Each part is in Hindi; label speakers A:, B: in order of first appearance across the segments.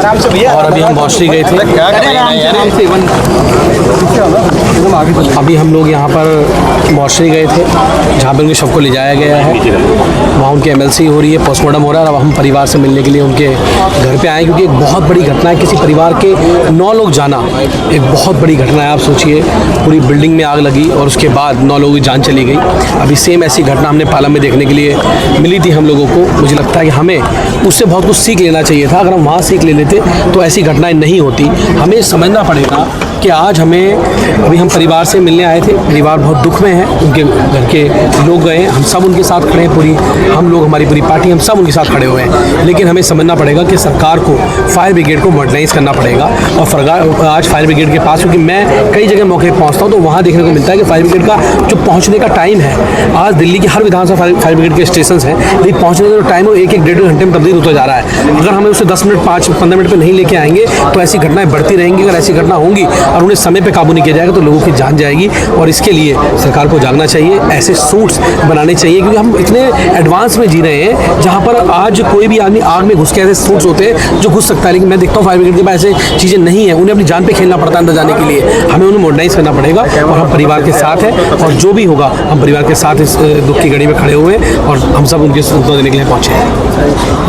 A: और अभी हम मौसरी गए थे। अभी हम लोग यहाँ पर मौसरी गए थे जहाँ पर उनके शव को ले जाया गया है। वहाँ उनकी MLC हो रही है, पोस्टमार्टम हो रहा है। अब हम परिवार से मिलने के लिए उनके घर पे आए, क्योंकि एक बहुत बड़ी घटना है। किसी परिवार के 9 लोग जाना एक बहुत बड़ी घटना है। आप सोचिए, पूरी बिल्डिंग में आग लगी और उसके बाद 9 लोगों की जान चली गई। अभी सेम ऐसी घटना हमने पालम में देखने के लिए मिली थी हम लोगों को। मुझे लगता है कि हमें उससे बहुत कुछ सीख लेना चाहिए था। अगर हम वहाँ सीख ले लेते तो ऐसी घटनाएं नहीं होती। हमें समझना पड़ेगा कि आज अभी हम परिवार से मिलने आए थे। परिवार बहुत दुख में है, उनके घर के लोग गए, हम सब उनके साथ खड़े हैं। हम लोग, हमारी पूरी पार्टी, हम सब उनके साथ खड़े हुए हैं। लेकिन हमें समझना पड़ेगा कि सरकार को फायर ब्रिगेड को मॉडर्नाइज करना पड़ेगा। और आज फायर ब्रिगेड के पास, क्योंकि मैं कई जगह मौके पर पहुँचता हूँ तो वहाँ देखने को मिलता है कि फायर ब्रिगेड का जो पहुँचने का टाइम है, आज दिल्ली की हर विधानसभा फायर ब्रिगेड के स्टेशन हैं, लेकिन पहुँचने का जो टाइम है 1-1, 1.5 घंटे में तब्दील होता जा रहा है। अगर हमें उसे 10 मिनट, 5-15 मिनट पर नहीं लेके आएंगे तो ऐसी घटनाएं बढ़ती रहेंगी। अगर ऐसी घटना होंगी और उन्हें समय पर काबू नहीं किया जाएगा तो लोगों की जान जाएगी। और इसके लिए सरकार को जागना चाहिए, ऐसे सूट्स बनाने चाहिए, क्योंकि हम इतने एडवांस में जी रहे हैं जहां पर आज कोई भी आदमी आग में घुस के ऐसे सूट्स होते हैं जो घुस सकता है। लेकिन मैं देखता हूँ फायर ब्रिगेड के पास ऐसे चीज़ें नहीं है। उन्हें अपनी जान पे खेलना पड़ता है अंदर जाने के लिए। हमें उन्हें मॉडर्नाइज करना पड़ेगा और हम परिवार के साथ हैं। और जो भी होगा, हम परिवार के साथ इस दुख की घड़ी में खड़े हुए हैं और हम सब उनके सूचना देने के लिए पहुँचे हैं।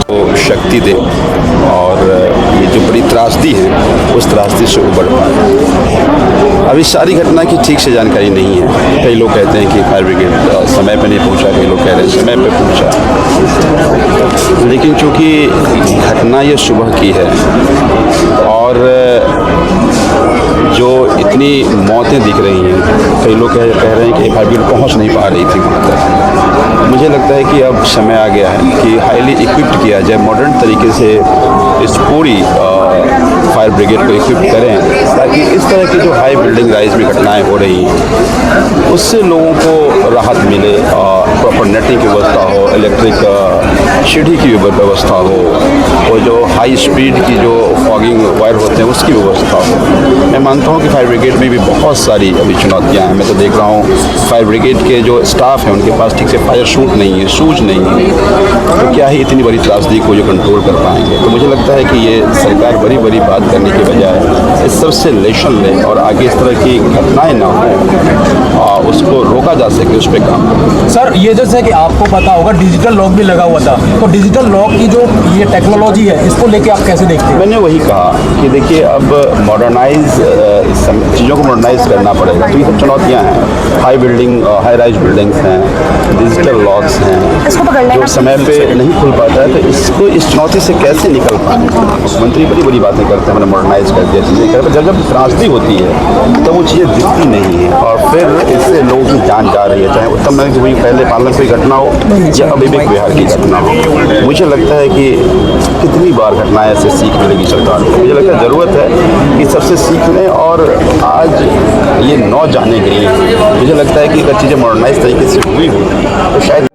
B: तो शक्ति दे और ये जो बड़ी त्रासदी है उस त्रासदी से उबर पाए। अभी सारी घटना की ठीक से जानकारी नहीं है। कई लोग कहते हैं कि फायर ब्रिगेड समय पर नहीं पहुंचा, कई लोग कह रहे हैं समय पर पहुंचा। लेकिन चूँकि घटना ये सुबह की है और जो इतनी मौतें दिख रही हैं, कई लोग कह रहे हैं कि फायर ब्रिगेड पहुँच नहीं पा रही थी वहाँ तक। मुझे लगता है कि अब समय आ गया है कि हाईली इक्विप्ड किया जाए, मॉडर्न तरीके से इस पूरी फायर ब्रिगेड को इक्विप करें, ताकि इस तरह की जो हाई बिल्डिंग राइज में घटनाएं हो रही हैं उससे लोगों को राहत मिले। प्रॉपर नेटिंग की व्यवस्था हो, इलेक्ट्रिक सीढ़ी की व्यवस्था हो, और जो हाई स्पीड की जो फॉगिंग वायर होते हैं उसकी व्यवस्था हो। मैं मानता हूँ कि फायर ब्रिगेड में भी बहुत सारी अभी चुनौतियाँ हैं। मैं तो देख रहा हूँ फायर ब्रिगेड के जो स्टाफ है उनके पास ठीक से फायर शूट नहीं है, शूज नहीं है, तो क्या ही इतनी बड़ी त्रासदी को जो कंट्रोल कर पाएंगे। तो मुझे लगता है कि ये सरकार बड़ी बड़ी बात करने के बजाय इस सबसे लेसन ले और आगे इस तरह की घटनाएं ना हो, उसको रोका जा सके, उस पर काम करें।
C: सर, ये जैसे कि आपको पता होगा डिजिटल लॉक भी लगा हुआ था, तो डिजिटल लॉक की जो ये टेक्नोलॉजी है इसको लेके आप कैसे देखते हैं?
B: मैंने वही कहा कि देखिए, अब मॉडर्नाइज चीज़ों को मॉडर्नाइज करना पड़ेगा। तो ये सब चुनौतियाँ हैं। हाई राइज बिल्डिंग्स हैं, डिजिटल लॉक्स हैं, जो समय पे नहीं खुल पाता है। तो इस चुनौती से कैसे निकल पाए? मुख्यमंत्री बड़ी बड़ी बातें करते हैं, मैंने मॉडर्नाइज कर दिया चीज़ें कर, जब त्रासदी होती है तो वो चीज़ें दिखती नहीं है और फिर इससे लोगों की जान जा रही है। चाहे उत्तम नगर की हुई पहले पालम की घटना हो या अभी भी बिहार की घटना हो, मुझे लगता है कि कितनी बार घटनाएं ऐसे सीख मिलेगी सरकार को। मुझे लगता है ज़रूरत है कि सबसे सीख लें और आज ये 9 जाने गई। मुझे लगता है कि अगर चीज़ें मॉडर्नाइज तरीके से हुई तो शायद